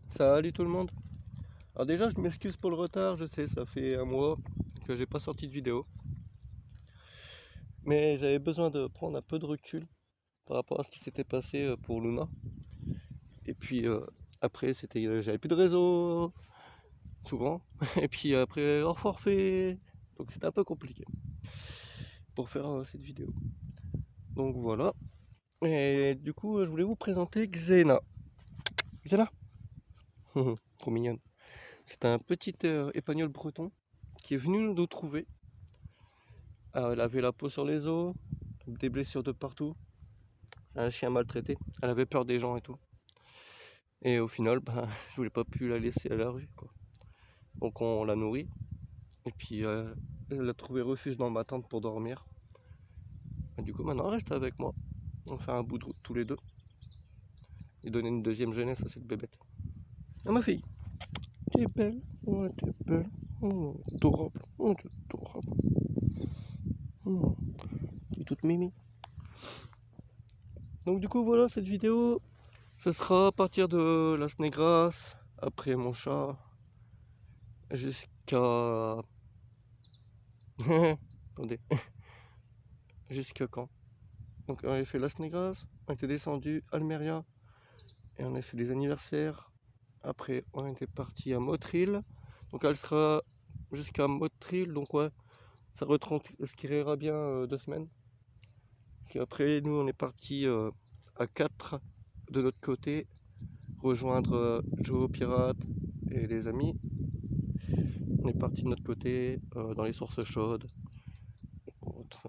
Salut tout le monde. Alors déjà je m'excuse pour le retard, je sais ça fait un mois que j'ai pas sorti de vidéo. Mais j'avais besoin de prendre un peu de recul par rapport à ce qui s'était passé pour Luna. Et puis après j'avais plus de réseau souvent. Et puis après hors forfait. Donc c'était un peu compliqué pour faire cette vidéo. Donc voilà. Et du coup je voulais vous présenter Xena. Xena trop mignonne. C'est un petit épagnol breton qui est venu nous trouver. Elle avait la peau sur les os, des blessures de partout. C'est un chien maltraité. Elle avait peur des gens et tout. Et au final, je voulais pas plus la laisser à la rue, quoi. Donc on l'a nourrit. Et puis elle a trouvé refuge dans ma tente pour dormir. Et du coup maintenant elle reste avec moi. On fait un bout de route tous les deux. Et donner une deuxième jeunesse à cette bébête. Ah ma fille, tu es belle, ouais tu es belle. Oh, adorable, oh tu es adorable. Oh, tu es toute mimi. Donc du coup voilà, cette vidéo, ce sera à partir de Las Negras, après mon chat, jusqu'à... Attendez. Jusqu'à quand? Donc on avait fait Las Negras, on était descendu Almeria, et on a fait des anniversaires. Après on était parti à Motril, donc elle sera jusqu'à Motril, donc ouais, ça retranscrira bien 2 semaines. Et après nous on est parti à 4 de notre côté, rejoindre Joe Pirate et les amis. On est parti de notre côté dans les sources chaudes.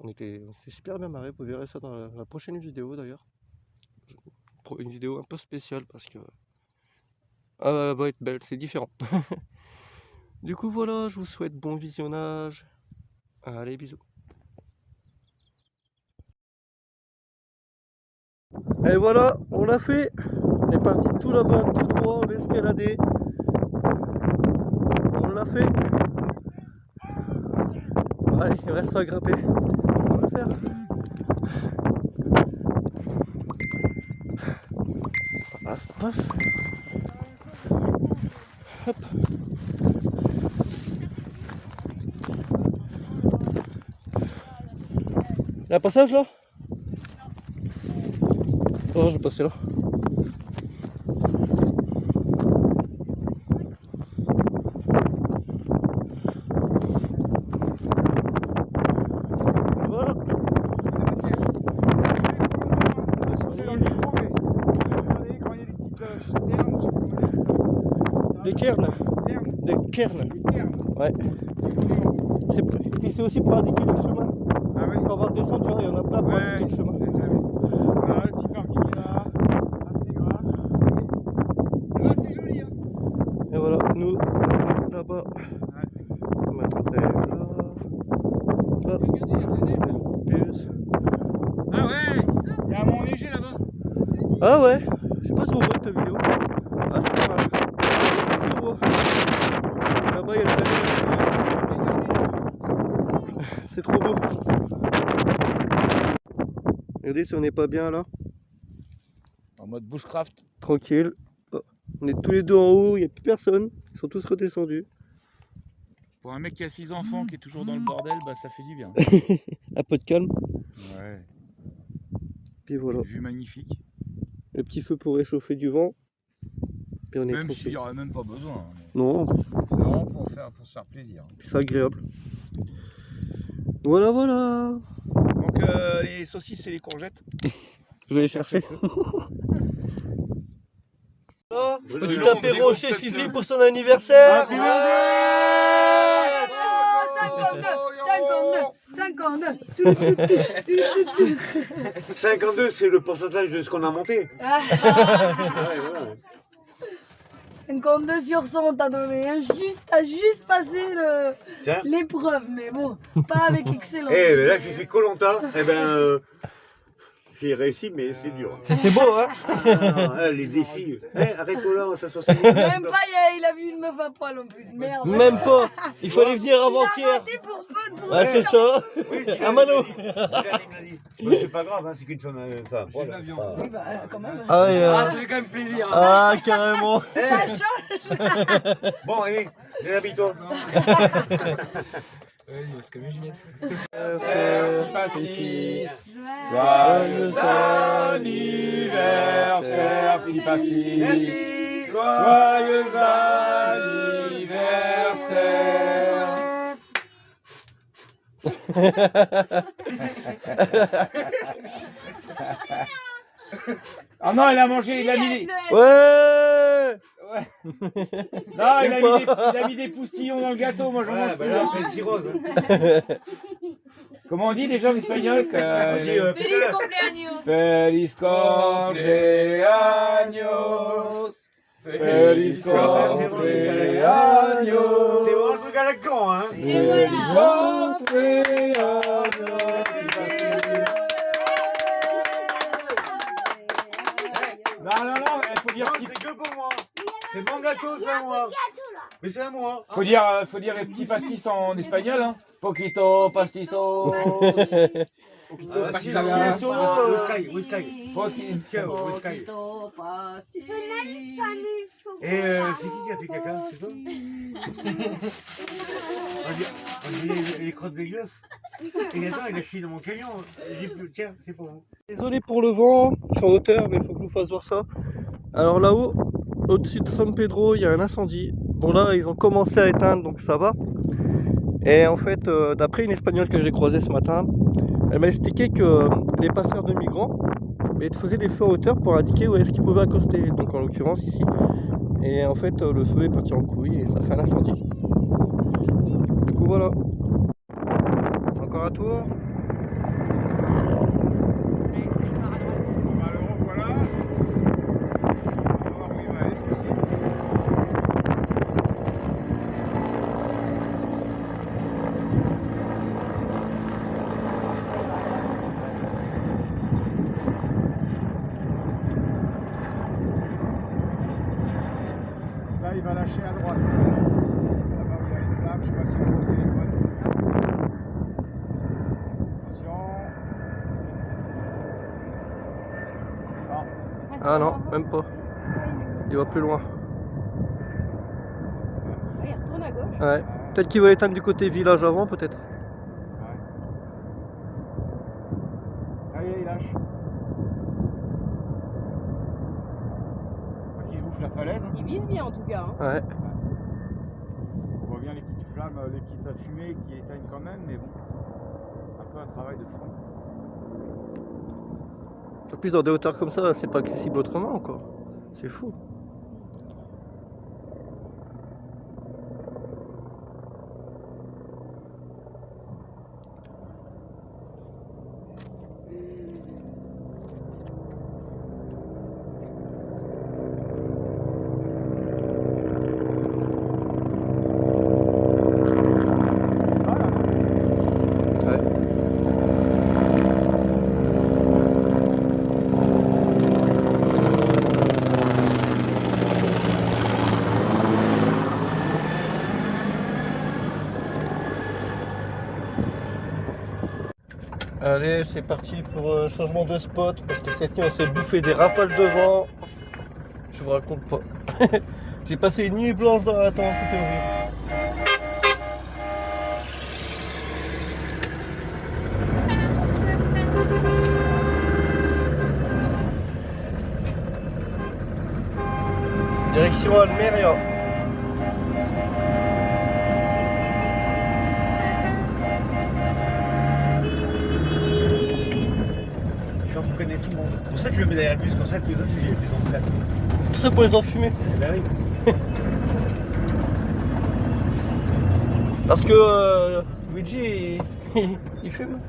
On s'est super bien marré, vous verrez ça dans la prochaine vidéo d'ailleurs. Une vidéo un peu spéciale parce que elle va être belle, c'est différent. Du coup voilà, je vous souhaite bon visionnage. Allez, bisous. Et voilà, on l'a fait. On est parti tout là-bas, tout droit, on a escaladé. On l'a fait. Allez, il reste à grimper. Ça va le faire. Ah, ça passe. Hop. Il y a un passage là? Oh, je vais passer là. Voilà. Des cairns. Des cairns. Ouais. C'est aussi pour indiquer le chemin. Ah oui. Quand on va redescendre, tu vois, il y en a plein pour indiquer le chemin. Voilà, le petit parking est là. C'est grave. Et là, c'est joli, hein. Et voilà, nous, là-bas. Ouais. Ma tante est là. Hop. Bus. Ah ouais, il y a un mont léger là-bas. Ah ouais, je sais pas si on voit ta vidéo. Ah, c'est pas mal. Si on voit. Là-bas, il y a de la... C'est trop beau. Regardez si on n'est pas bien là. En mode bushcraft. Tranquille. Oh, on est tous les deux en haut, il n'y a plus personne. Ils sont tous redescendus. Pour un mec qui a 6 enfants, qui est toujours dans le bordel, bah ça fait du bien. Un peu de calme. Ouais. Puis voilà. Une vue magnifique. Le petit feu pour réchauffer du vent. Puis on est Même tranquille. s'il n'y aurait même pas besoin. Hein, Non, c'est vraiment pour se faire plaisir. puis c'est agréable. Voilà, voilà. Donc les saucisses et les courgettes. Je vais les chercher. Là, petit apéro chez Fifi pour son anniversaire. 52, c'est le pourcentage de ce qu'on a monté. Ah. 52 sur 100, t'as donné. Hein. T'as juste passé l'épreuve, mais bon, pas avec excellence. Eh, là, j'ai fait Koh-Lanta. Eh ben, j'ai réussi, mais c'est dur. C'était beau, hein? Les défis. Arrête-toi là, ça 60 Même pas, il a vu une meuf à poil en plus, merde. Même pas. Il fallait venir avant-hier. Pour peu de Ah, c'est ça. À Mano. C'est pas grave, hein, c'est qu'une femme. Oui, bah, quand même. Ah, ça fait quand même plaisir. ah, carrément. Ça change Bon, allez, déshabille-toi. Il va se calmer, Juliette. Petit pastis. Joyeux anniversaire, petit pastis. Merci. Joyeux anniversaire. Ah non, il a mangé, il a mis. Ouais. Non, il a mis des poustillons dans le gâteau, moi j'en mange Bah plus. là, après le cirrhose. Comment on dit déjà en espagnol On dit, Feliz cumpleaños. Feliz cumpleaños. Feliz cumpleaños. C'est vraiment le truc à la con, hein. Feliz cumpleaños. Non, il faut dire Non, c'est que pour moi. C'est mon gâteau, c'est à moi. Mais c'est à moi. faut dire les petits pastis en espagnol, hein. Poquito, pastitos. Poquito, pastitos. Whisky. Poquito pastis. Et c'est qui a fait caca? C'est toi? On dit les crottes dégueulasses. Et attends, il a chié dans mon camion. J'ai plus. Tiens, c'est pour vous. Désolé pour le vent, je suis en hauteur, mais il faut que je vous fasse voir ça. Alors là-haut, au-dessus de San Pedro, il y a un incendie. Bon là, ils ont commencé à éteindre, donc ça va. Et en fait, d'après une Espagnole que j'ai croisée ce matin, elle m'a expliqué que les passeurs de migrants faisaient des feux à hauteur pour indiquer où est-ce qu'ils pouvaient accoster. Donc en l'occurrence ici. Et en fait, le feu est parti en couille et ça fait un incendie. Du coup voilà. Encore un tour. Bah, le revoilà. On va voir où il va aller ce coup-ci. Là, il va lâcher à droite. Là-bas où il y a les flammes, je sais pas si on voit le téléphone. Attention. Non. Ah non, même pas. Il va plus loin. Il retourne à gauche. Ouais. Peut-être qu'il va éteindre du côté village avant, peut-être. Ouais. Ça y est, il lâche. Faut qu'il se bouffe la falaise. Il vise bien en tout cas. Hein. Ouais. On voit bien les petites flammes, les petites fumées qui éteignent quand même, mais bon. Un peu un travail de fond. En plus, dans des hauteurs comme ça, c'est pas accessible autrement, quoi. C'est fou. Ouais. Allez, c'est parti pour changement de spot parce que cette nuit on s'est bouffé des rafales de vent. Je vous raconte pas. J'ai passé une nuit blanche dans la tente, c'était horrible. Direction Almeria. Je pense qu'on connaît tout le monde. C'est pour ça que je le mets derrière le bus, comme ça tous les autres ils les ont plaqués. Tout ça pour les enfumer. Bah oui. Parce que Luigi il fume.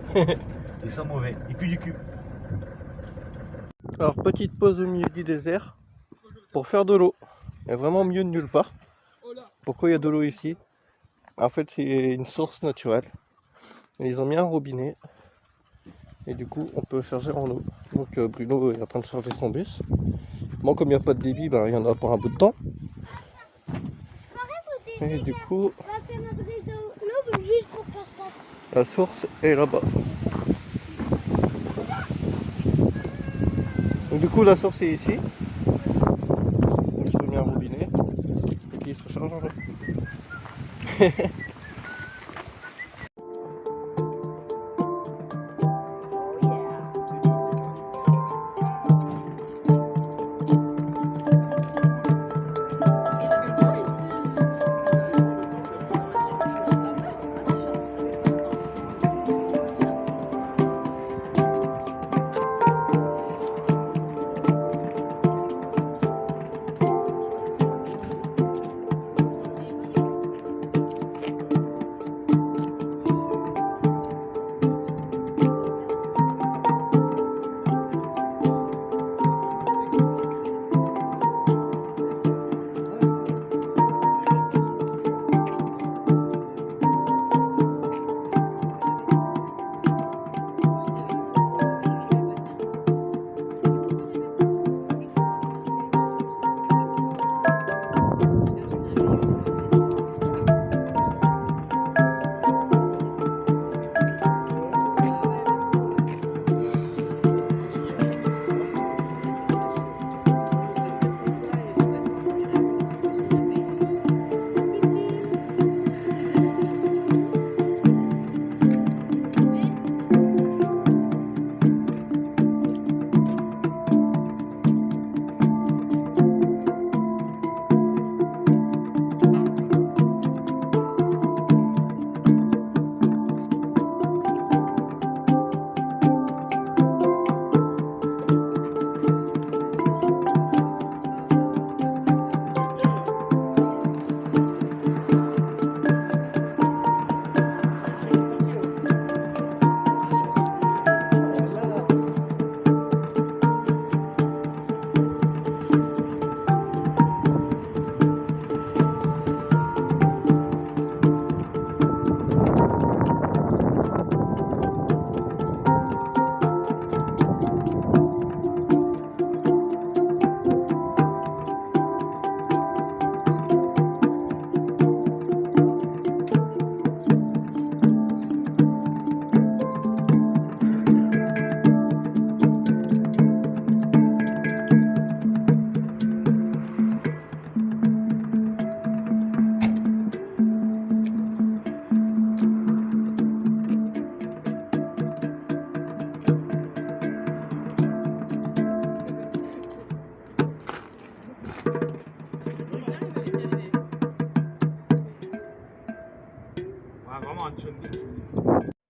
Ils sont mauvais. Ils puent du cul. Alors petite pause au milieu du désert pour faire de l'eau. Il y a vraiment mieux de nulle part. Pourquoi il y a de l'eau ici? En fait c'est une source naturelle. Ils ont mis un robinet et du coup on peut charger en eau. Donc Bruno est en train de charger son bus. Bon, comme il n'y a pas de débit, ben, il y en a pour un bout de temps. Et du coup la source est là-bas. Donc du coup la source est ici. Donc je mets un robinet. il se recharge en fait.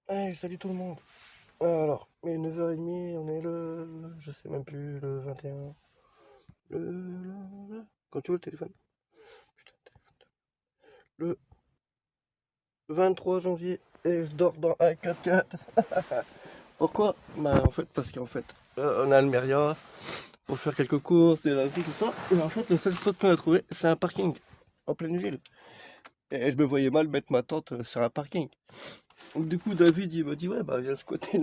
Hey, salut tout le monde. Alors, il est 9h30, on est je sais même plus, le 21. Quand tu veux le téléphone. Putain, le téléphone. Le 23 janvier et je dors dans un 4x4. Pourquoi? Bah en fait, parce qu'en fait, on a Almeria pour faire quelques courses et la vie, tout ça. Et en fait, le seul spot qu'on a trouvé, c'est un parking en pleine ville. Et je me voyais mal mettre ma tente sur un parking. Donc du coup David il m'a dit ouais bah viens squatter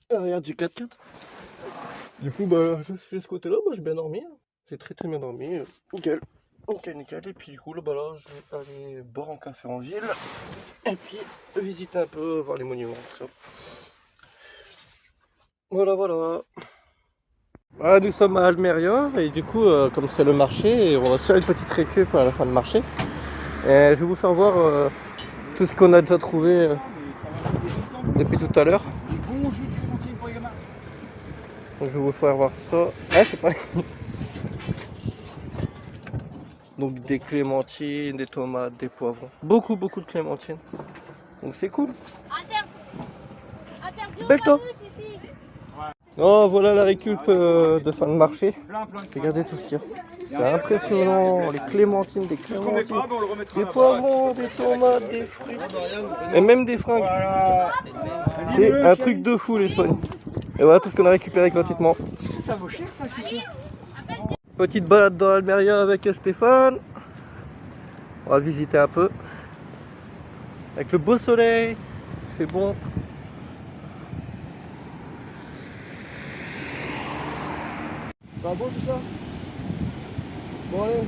l'arrière du 4x4. Du coup bah j'ai squatté là, moi j'ai bien dormi, hein. J'ai très bien dormi, nickel. Et puis du coup là, bah, là je vais aller boire un café en ville et puis visiter un peu, voir les monuments, tout ça. Voilà. Voilà, nous sommes à Almeria et du coup comme c'est le marché, on va se faire une petite récup à la fin de marché. Et je vais vous faire voir tout ce qu'on a déjà trouvé depuis tout à l'heure. Donc je vais vous faire voir ça. Ah, c'est pas. Donc des clémentines, des tomates, des poivrons. Beaucoup de clémentines. Donc c'est cool. Belle toi. Oh voilà la récup de fin de marché. Regardez tout ce qu'il y a. C'est impressionnant, les clémentines, des poivrons, des tomates, des fruits, et même des fringues. C'est un truc de fou l'Espagne. Et voilà tout ce qu'on a récupéré gratuitement. Ça vaut cher ça, Fifi. Petite balade dans Almeria avec Stéphane. On va visiter un peu. Avec le beau soleil, c'est bon. Pas beau tout ça? Bon allez,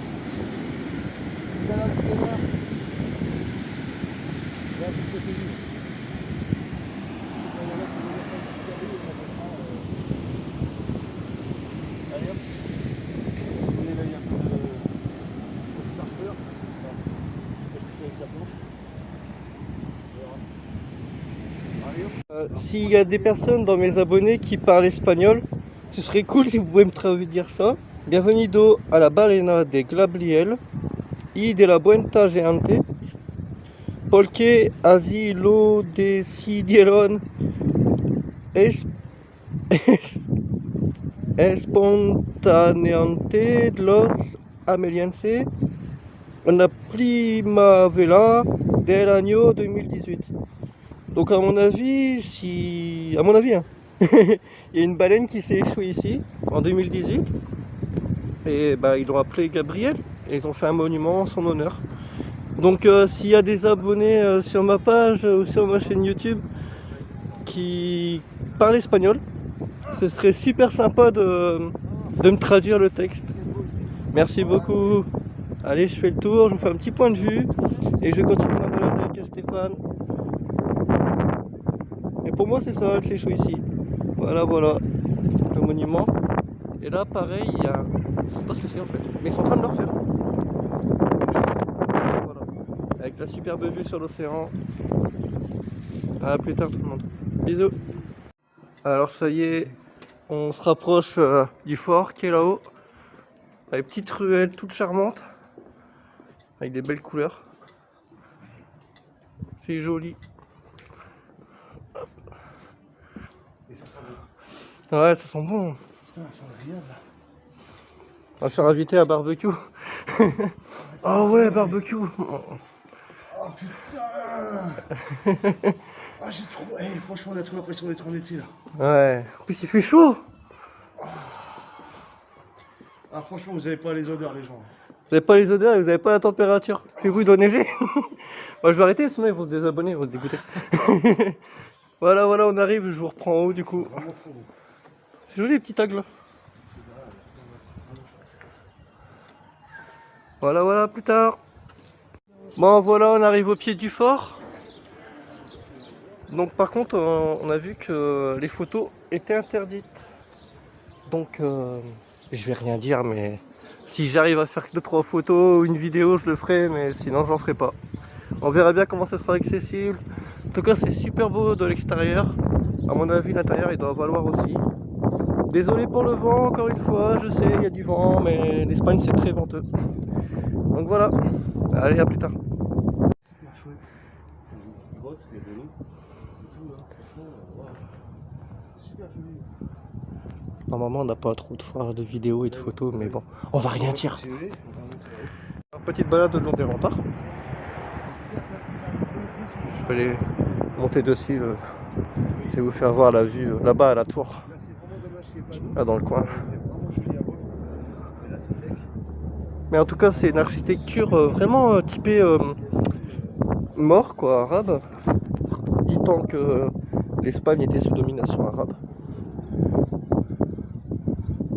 s'il y a des personnes dans mes abonnés qui parlent espagnol, ce serait cool si vous pouvez me traduire ça. Bienvenido a la balena de Gabriel y de la Buena Gente, porque así lo decidieron espontáneamente los amerindios en la primavera del año 2018. Donc à mon avis, hein, il y a une baleine qui s'est échouée ici en 2018 et bah, ils l'ont appelé Gabriel et ils ont fait un monument en son honneur. Donc s'il y a des abonnés sur ma page ou sur ma chaîne YouTube qui parlent espagnol, ce serait super sympa de me traduire le texte. Merci beaucoup. Allez, je fais le tour, je vous fais un petit point de vue et je continue ma balade avec Stéphane. Et pour moi c'est ça, elle s'échoue ici. Voilà, le monument. Et là pareil, il y a... Je sais pas ce que c'est en fait, mais ils sont en train de le refaire. Voilà. Avec la superbe vue sur l'océan. À plus tard tout le monde. Bisous. Alors ça y est, on se rapproche du fort qui est là-haut. Avec petites ruelles toutes charmantes. Avec des belles couleurs. C'est joli. Et ça sent bon. Ouais, ça sent bon. Putain, ça sent agréable. On va se faire inviter à barbecue. Oh ouais, barbecue. Oh putain. Ah j'ai trop... franchement on a trop l'impression d'être en été là. Ouais. En plus il fait chaud. Ah franchement vous avez pas les odeurs les gens. Vous avez pas les odeurs et vous avez pas la température. Chez vous il doit neiger. Moi je vais arrêter sinon ils vont se désabonner, ils vont se dégoûter. Voilà, on arrive, je vous reprends en haut du coup. Vraiment trop beau. C'est joli les petits tags là. Voilà, plus tard. Bon voilà, on arrive au pied du fort. Donc par contre, on a vu que les photos étaient interdites. Donc je vais rien dire, mais si j'arrive à faire 2-3 photos ou une vidéo, je le ferai, mais sinon j'en ferai pas. On verra bien comment ça sera accessible. En tout cas, c'est super beau de l'extérieur. À mon avis, l'intérieur, il doit valoir aussi. Désolé pour le vent, encore une fois, je sais, il y a du vent, mais l'Espagne, c'est très venteux. Donc voilà, allez, à plus tard. Super chouette. Il y a une petite grotte, il y a de l'eau. Tout là, franchement, super joli. Normalement, on n'a pas trop de vidéos et de photos, mais bon, on va rien dire. Petite balade le long des remparts. Je vais aller monter dessus. Je vais vous faire voir la vue là-bas à la tour. Là dans le coin. Mais en tout cas, c'est une architecture vraiment typée mort, quoi, arabe. Du temps que l'Espagne était sous domination arabe.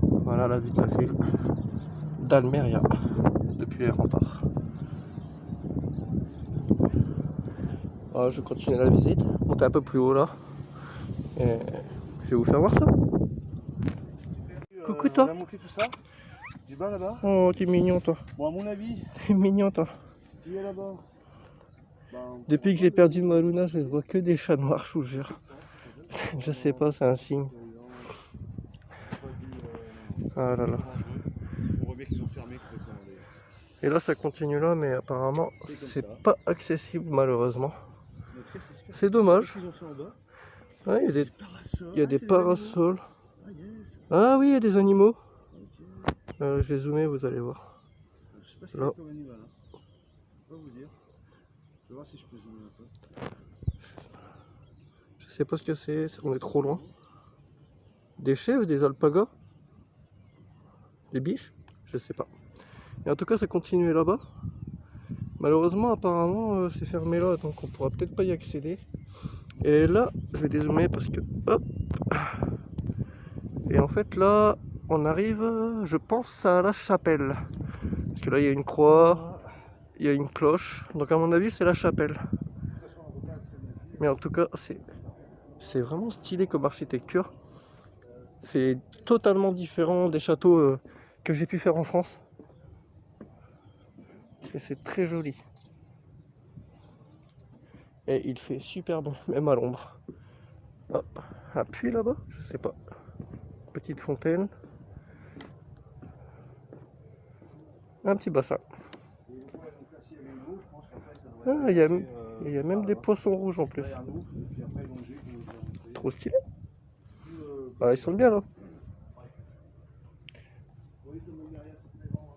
Voilà la vue de la ville d'Almeria depuis les remparts. Alors, je continue la visite, monter un peu plus haut là. Et je vais vous faire voir ça. Coucou toi. On a monté tout ça, du bas là-bas. Oh, t'es mignon toi. Bon, à mon avis, T'es mignon toi. si tu es là-bas. Depuis que j'ai perdu ma Luna, je ne vois que des chats noirs, je vous jure. Je sais pas, c'est un signe. Ah là là. On voit bien qu'ils ont fermé complètement. Et là, ça continue là, mais apparemment, c'est pas accessible malheureusement. C'est dommage. Ouais, il y a des parasols. Ah oui, il y a des animaux. Je vais zoomer, vous allez voir. Je sais pas si là. c'est comme animal. Je peux pas vous dire. Je vais voir si je peux zoomer un peu. Je sais pas ce que c'est, on est trop loin. Des chèvres, des alpagas, des biches, je sais pas. Et en tout cas, ça continue là-bas. Malheureusement, apparemment, c'est fermé là, donc on pourra peut-être pas y accéder. Et là, je vais dézoomer parce que... Hop. Et en fait, là, on arrive, je pense, à la chapelle. Parce que là, il y a une croix, il y a une cloche. Donc à mon avis, c'est la chapelle. Mais en tout cas, c'est vraiment stylé comme architecture. C'est totalement différent des châteaux que j'ai pu faire en France. Et c'est très joli. Et il fait super bon, même à l'ombre. Hop, un puits là-bas, je sais pas. Petite fontaine. Un petit bassin. Ah, il y a même des poissons rouges en plus. Trop stylé. Ah, ils sont bien là.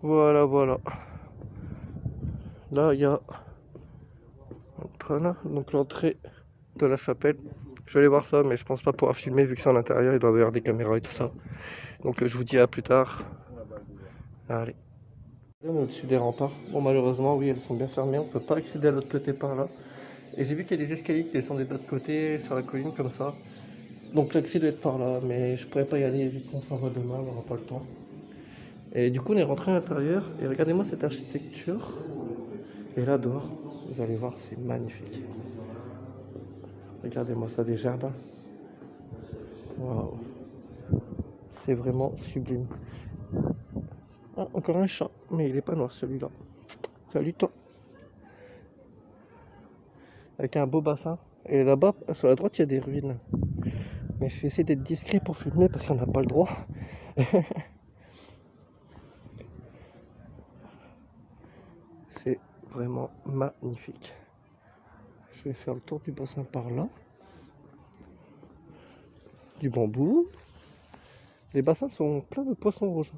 Voilà, voilà. Là, il y a voilà, donc l'entrée de la chapelle. Je vais aller voir ça, mais je pense pas pouvoir filmer vu que c'est en intérieur. Il doit y avoir des caméras et tout ça. Donc je vous dis à plus tard. Allez. On est au-dessus des remparts. Bon, malheureusement, oui, elles sont bien fermées. On peut pas accéder à l'autre côté par là. Et j'ai vu qu'il y a des escaliers qui descendent de l'autre côté, sur la colline comme ça. Donc l'accès doit être par là, mais je pourrais pas y aller vu qu'on s'en va demain, on n'aura pas le temps. Et du coup, on est rentré à l'intérieur. Et regardez-moi cette architecture. Et là, dehors, vous allez voir, c'est magnifique. Regardez-moi ça, des jardins. Waouh. C'est vraiment sublime. Ah, encore un chat, mais il est pas noir celui-là. Salut toi. Avec un beau bassin. Et là-bas, sur la droite, il y a des ruines. Mais je vais essayer d'être discret pour filmer parce qu'on n'a pas le droit. C'est vraiment magnifique. Je vais faire le tour du bassin par là. Du bambou. Les bassins sont pleins de poissons rouges.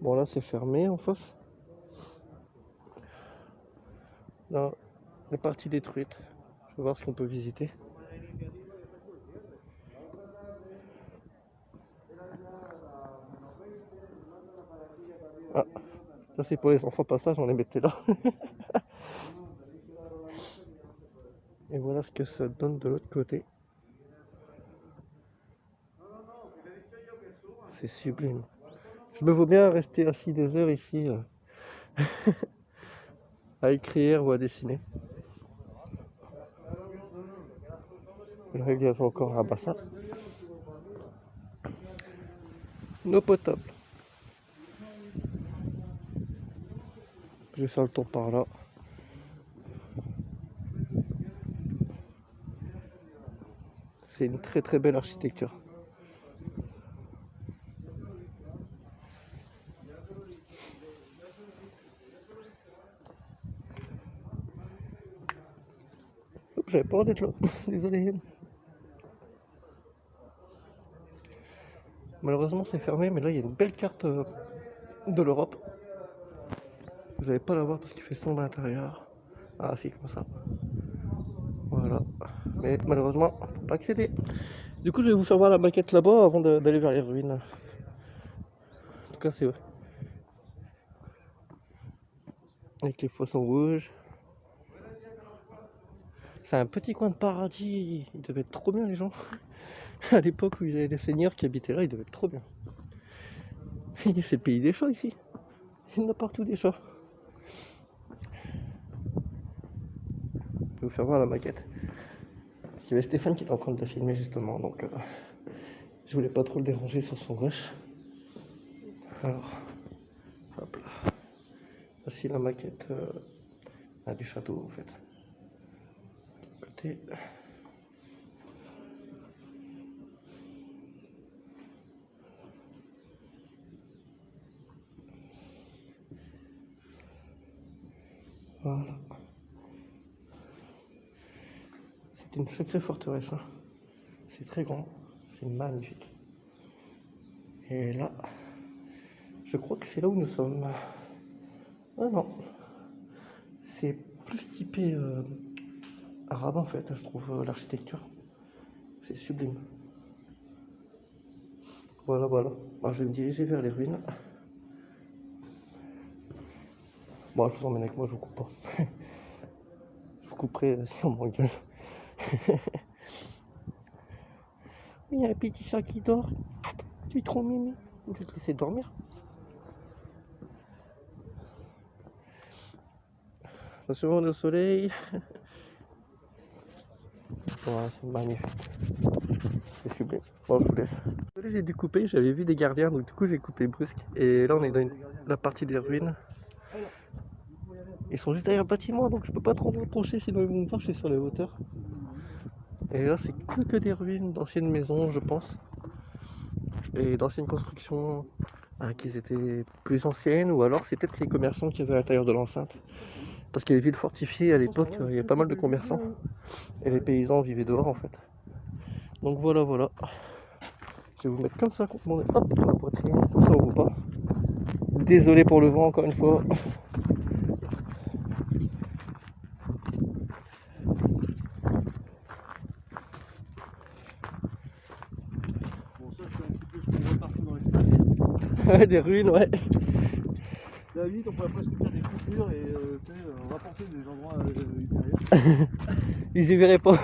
Bon, là c'est fermé en face. Là, les parties détruites. Je vais voir ce qu'on peut visiter. Ah, ça c'est pour les enfants passage, on les mettait là. Et voilà ce que ça donne de l'autre côté. C'est sublime. Je me vois bien rester assis des heures ici à écrire ou à dessiner. Là, il y avait encore un bassin. L'eau potable. Je vais faire le tour par là. C'est une très très belle architecture. J'avais peur d'être là, désolé. Malheureusement c'est fermé, mais là il y a une belle carte de l'Europe. Vous n'allez pas la voir parce qu'il fait sombre à l'intérieur. Ah si, comme ça. Voilà. Mais malheureusement, on ne peut pas accéder. Du coup je vais vous faire voir la maquette là-bas avant d'aller vers les ruines. En tout cas c'est vrai. Avec les poissons rouges. C'est un petit coin de paradis. Ils devaient être trop bien les gens. À l'époque où il y avait des seigneurs qui habitaient là, ils devaient être trop bien. C'est le pays des chats ici. Il y en a partout des chats. Je vais vous faire voir la maquette. Parce qu'il y avait Stéphane qui était en train de la filmer justement, donc je voulais pas trop le déranger sur son rush. Alors, hop là. Voici la maquette du château en fait. Côté. Voilà. C'est une sacrée forteresse. Hein. C'est très grand, c'est magnifique. Et là, je crois que c'est là où nous sommes. Ah non, c'est plus typé arabe en fait, je trouve l'architecture. C'est sublime. Voilà, voilà. Alors, je vais me diriger vers les ruines. Bon, je vous emmène avec moi, je vous coupe pas. Je vous couperai si on m'engueule. Il y a un petit chat qui dort. Tu es trop mimi. Je vais te laisser dormir. Attention, on est au soleil. Voilà, c'est magnifique. C'est sublime. Bon, je vous laisse. J'ai dû couper, j'avais vu des gardiens, donc du coup j'ai coupé brusque. Et là on est dans la partie des ruines. Ils sont juste derrière le bâtiment, donc je peux pas trop me rapprocher, sinon ils vont me voir, je suis sur les hauteurs. Et là, c'est que des ruines d'anciennes maisons, je pense. Et d'anciennes constructions qui étaient plus anciennes, ou alors c'est peut-être les commerçants qui avaient à l'intérieur de l'enceinte. Parce que les villes fortifiées, à l'époque, il y avait pas mal de commerçants. Et les paysans vivaient dehors, en fait. Donc voilà, voilà. Je vais vous mettre comme ça contre mon... Hop, dans la poitrine, comme ça on voit pas. Désolé pour le vent, encore une fois. Bon, ça, c'est un petit peu ce qu'on voit partout dans l'Espagne. Des ruines, ouais. La limite, on pourrait presque faire des coupures et rapporter des endroits ultérieurs. Ils y verraient pas.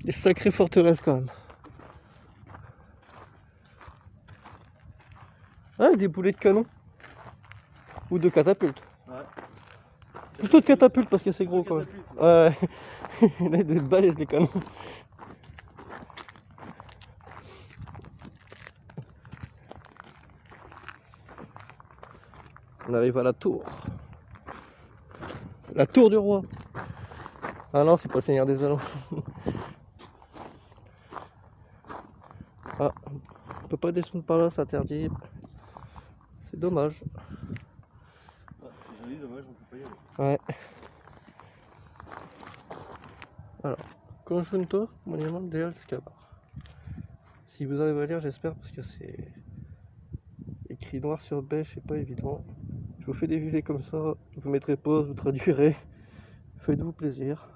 Des sacrées forteresses quand même. Ah, des boulets de canon. Ou de catapultes. Ouais. Plutôt de catapultes parce que c'est gros quand même. Ouais. Là, il doit être balèze les canons. On arrive à la tour. La tour du roi. Ah non, c'est pas le Seigneur des Anneaux. Ah, on peut pas descendre par là, c'est interdit. C'est dommage. Ah, c'est joli, dommage, on peut pas y aller. Ouais. Alors, Conjunto Monument de Alcabar. Si vous arrivez à lire, j'espère, parce que c'est écrit noir sur beige, c'est pas évident. Je vous fais des visuels comme ça, vous mettrez pause, vous traduirez. Faites-vous plaisir.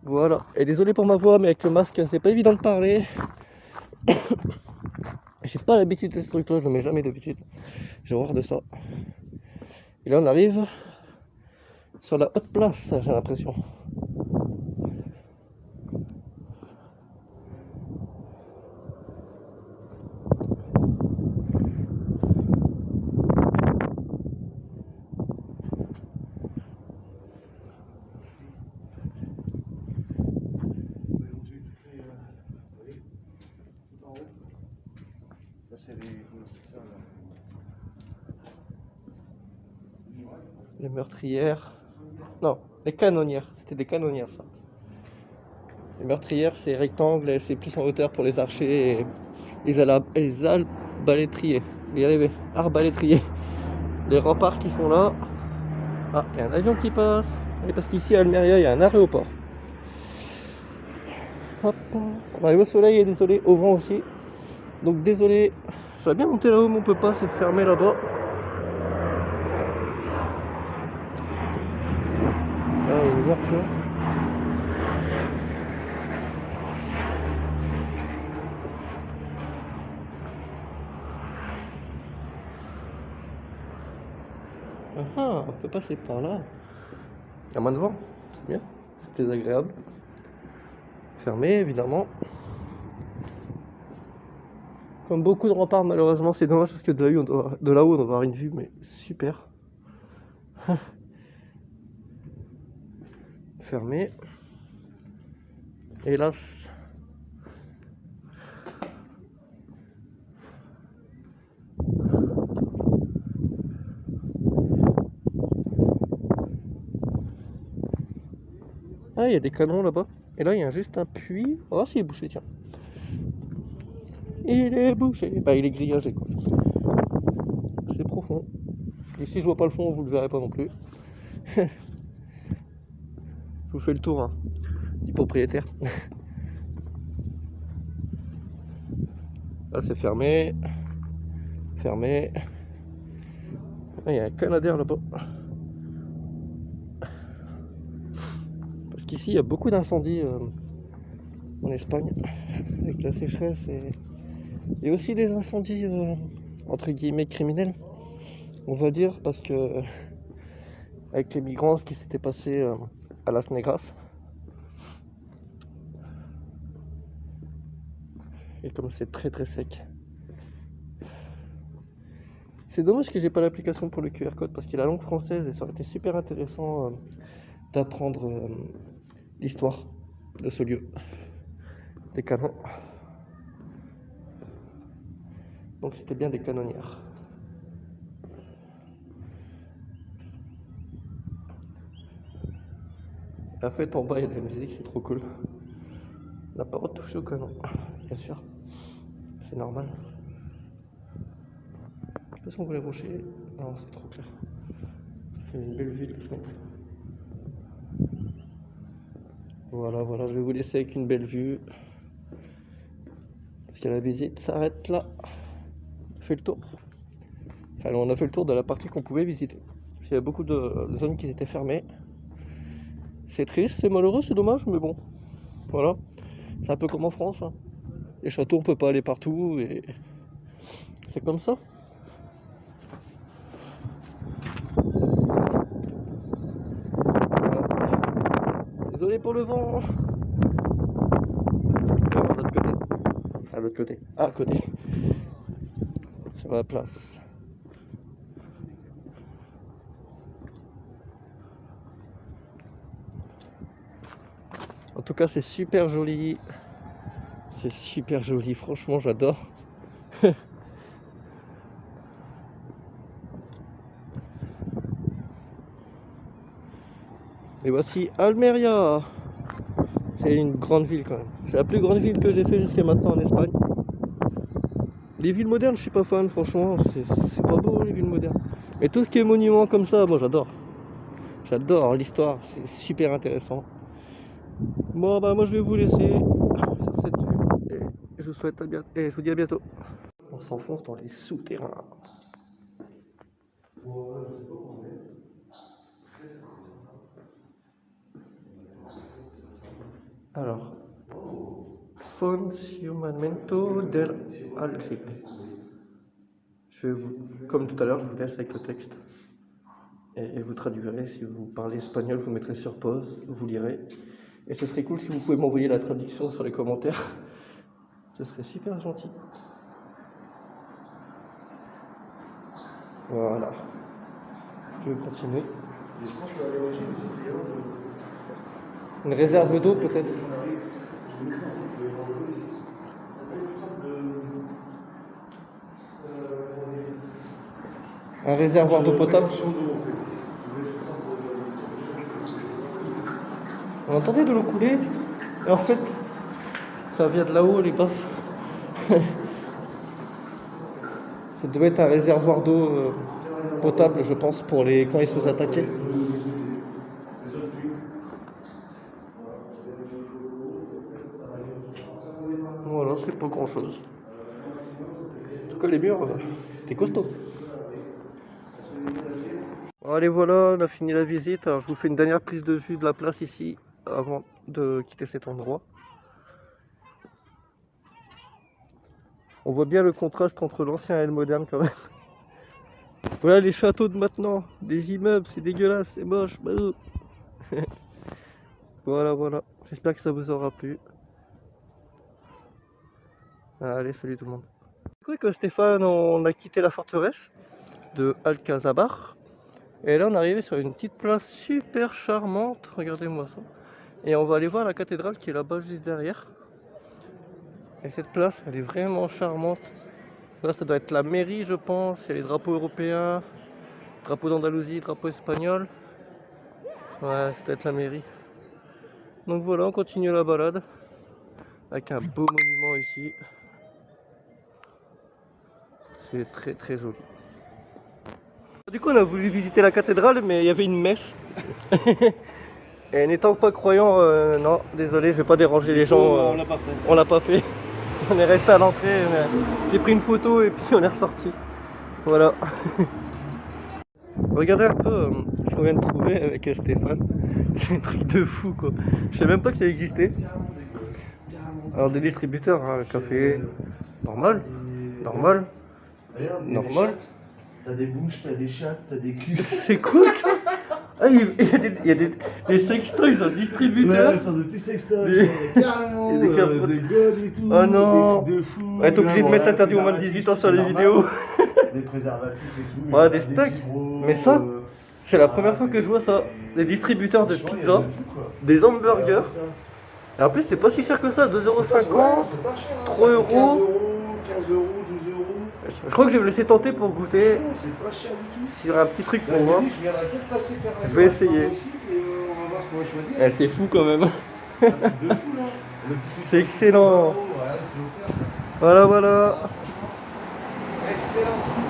Voilà, et désolé pour ma voix, mais avec le masque, c'est pas évident de parler. J'ai pas l'habitude de ce truc-là, je le mets jamais d'habitude. J'ai horreur de ça. Et là, on arrive sur la haute place, j'ai l'impression. Ça, c'est les. Comment c'est ça, là? Les meurtrières. Non, les canonnières. C'était des canonnières, ça. Les meurtrières, c'est rectangle et c'est plus en hauteur pour les archers et les arbalétriers. Je vais y arriver. Arbalétriers. Les remparts qui sont là. Ah, il y a un avion qui passe. Et parce qu'ici à Almeria, il y a un aéroport. Hop. On arrive au soleil et désolé, au vent aussi. Donc désolé. Je vais bien monter là-haut, mais on peut pas, c'est fermé là-bas. Là, il y a une ouverture. Ah, on peut passer par là. Il y a moins de vent, c'est bien, c'est plus agréable. Fermé, évidemment. Comme beaucoup de remparts, malheureusement, c'est dommage parce que de là-haut, on doit avoir une vue, mais super. Fermé. Hélas. Ah, il y a des canons là-bas. Et là, il y a juste un puits. Oh, c'est bouché, tiens. Il est bouché. Bah, il est grillagé, quoi. C'est profond. Ici, je vois pas le fond, vous le verrez pas non plus. Je vous fais le tour, hein, du propriétaire. Là, c'est fermé. Fermé. Ah, il y a un canadair là-bas. Parce qu'ici, il y a beaucoup d'incendies en Espagne. Avec la sécheresse et aussi des incendies entre guillemets criminels, on va dire, parce que avec les migrants, ce qui s'était passé à Las Negras, et comme c'est très très sec, c'est dommage que j'ai pas l'application pour le QR code parce qu'il a la langue française et ça aurait été super intéressant d'apprendre l'histoire de ce lieu, des canons. Donc c'était bien des canonnières. En fait, en bas, il y a de la musique, c'est trop cool. On n'a pas retouché au canon, bien sûr. C'est normal. Je sais pas si on voit les rochers. Non, c'est trop clair. Ça fait une belle vue de la fenêtre. Voilà, voilà, je vais vous laisser avec une belle vue. Parce que la visite s'arrête là. On fait le tour. Enfin, on a fait le tour de la partie qu'on pouvait visiter. Parce qu'il y a beaucoup de zones qui étaient fermées. C'est triste, c'est malheureux, c'est dommage, mais bon. Voilà. C'est un peu comme en France. Hein. Les châteaux, on peut pas aller partout et c'est comme ça. Voilà. Désolé pour le vent. Je vais voir de l'autre côté. À l'autre côté. Ah, à côté. Sur la place. En tout cas, c'est super joli. C'est super joli, franchement, j'adore. Et voici Almeria. C'est une grande ville quand même. C'est la plus grande ville que j'ai fait jusqu'à maintenant en Espagne. Les villes modernes, je suis pas fan, franchement. C'est pas beau les villes modernes. Mais tout ce qui est monument comme ça, moi j'adore. J'adore l'histoire, c'est super intéressant. Bon bah moi je vais vous laisser sur cette vue et je vous souhaite à bientôt et je vous dis à bientôt. On s'enfonce dans les souterrains. Alors, Funcionamiento del Aljibe. Je vais vous, comme tout à l'heure, je vous laisse avec le texte et vous traduirez. Si vous parlez espagnol, vous mettrez sur pause, vous lirez. Et ce serait cool si vous pouvez m'envoyer la traduction sur les commentaires. Ce serait super gentil. Voilà. Je vais continuer. Une réserve d'eau peut-être. Un réservoir d'eau potable. On entendait de l'eau couler, et en fait, ça vient de là-haut, les baffes. Ça devait être un réservoir d'eau potable, je pense, pour les quand ils se attaquaient. Voilà, c'est pas grand-chose. En tout cas, les murs, c'était costaud. Allez, voilà, on a fini la visite. Alors, je vous fais une dernière prise de vue de la place ici, avant de quitter cet endroit. On voit bien le contraste entre l'ancien et le moderne quand même. Voilà les châteaux de maintenant, des immeubles, c'est dégueulasse, c'est moche. Voilà, voilà. J'espère que ça vous aura plu. Allez, salut tout le monde. Avec Stéphane, on a quitté la forteresse de Alcazaba. Et là, on est arrivé sur une petite place super charmante. Regardez-moi ça. Et on va aller voir la cathédrale qui est là-bas, juste derrière. Et cette place, elle est vraiment charmante. Là, ça doit être la mairie, je pense. Il y a les drapeaux européens, drapeau d'Andalousie, drapeau espagnol. Ouais, ça doit être la mairie. Donc voilà, on continue la balade. Avec un beau monument ici. C'est très très joli. Du coup, on a voulu visiter la cathédrale, mais il y avait une messe. Et n'étant pas croyant, non, désolé, je vais pas déranger les gens. On l'a pas fait. On l'a pas fait. On est resté à l'entrée. J'ai pris une photo et puis on est ressorti. Voilà. Regardez un peu ce qu'on vient de trouver avec Stéphane. C'est un truc de fou quoi. Je sais même pas que ça existait. Alors des distributeurs, hein, café, normal, normal, Regarde, normal. T'as des bouches, t'as des chattes, t'as des culs. C'est quoi ça? Ah, il y a des sextoys en distributeur. Ouais, sur de petits sextoys, Des- carrément, et des capotes. des godes et tout, Oh non. des trucs de fou. Ouais, t'es obligé de mettre interdit au moins de 18 ans sur les vidéos. Des préservatifs et tout. Ouais, il y des a stocks. vibros, Mais ça, c'est la première fois que je vois ça. Des distributeurs de franchement, il y a pizza, de tout, quoi. des hamburgers. Regarde ça. Et en plus, c'est pas si cher que ça, 2,50 C'est pas cher, €, c'est pas cher, hein. 3 Ça fait 15 €. €, 15 €, 12 €. Je crois que je vais me laisser tenter pour goûter Non, c'est pas cher du tout. sur un petit truc Là, pour moi. je viendrai peut-être passer faire un Je vais soir essayer. aussi, et on va voir ce qu'on va choisir. Eh, c'est fou quand même. Un truc de fou là. Le petit truc C'est excellent. Ouais, c'est offert ça. Voilà, voilà. Excellent.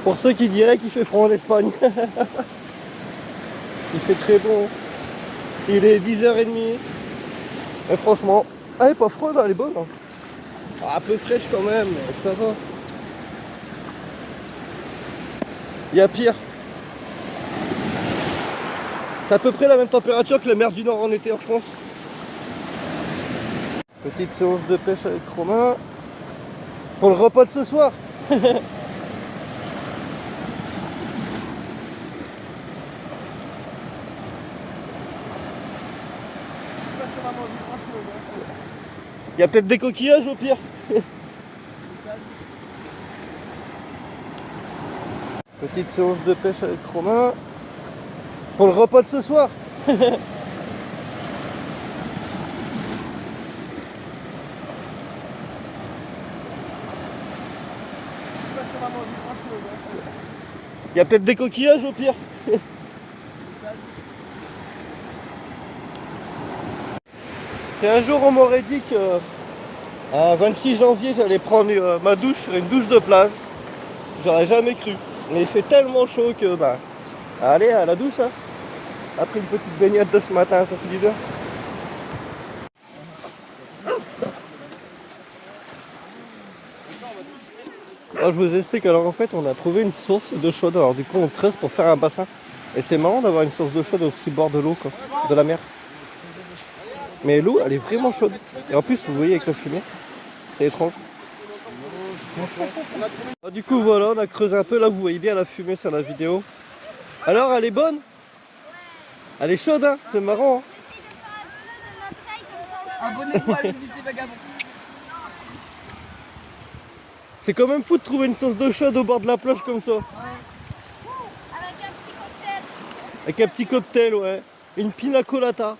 Pour ceux qui diraient qu'il fait froid en Espagne. Il fait très bon. Il est 10h30. Et franchement, elle est pas froide, elle est bonne. Hein. Un peu fraîche quand même, mais ça va. Il y a pire. C'est à peu près la même température que la mer du Nord en été en France. Petite séance de pêche avec Romain. Pour le repas de ce soir. Il y a peut-être des coquillages au pire. Petite séance de pêche avec Romain. Pour le repas de ce soir. Il y a peut-être des coquillages au pire. Si un jour on m'aurait dit que à 26 janvier j'allais prendre ma douche sur une douche de plage, j'aurais jamais cru. Mais il fait tellement chaud que bah allez à la douche hein. Après une petite baignade de ce matin, ça fait du bien. Alors, je vous explique, alors en fait on a trouvé une source d'eau chaude, alors du coup on creuse pour faire un bassin. Et c'est marrant d'avoir une source d'eau chaude aussi bord de l'eau quoi, de la mer. Mais l'eau elle est vraiment chaude. Et en plus vous voyez avec la fumée, c'est étrange. Alors, du coup voilà, on a creusé un peu, là vous voyez bien la fumée sur la vidéo. Alors elle est bonne? Elle est chaude hein, c'est marrant. Hein. Abonnez-vous à l'une des vagabonds. C'est quand même fou de trouver une source d'eau chaude au bord de la plage comme ça. Avec un petit cocktail. Avec un petit cocktail, ouais. Une pina colada.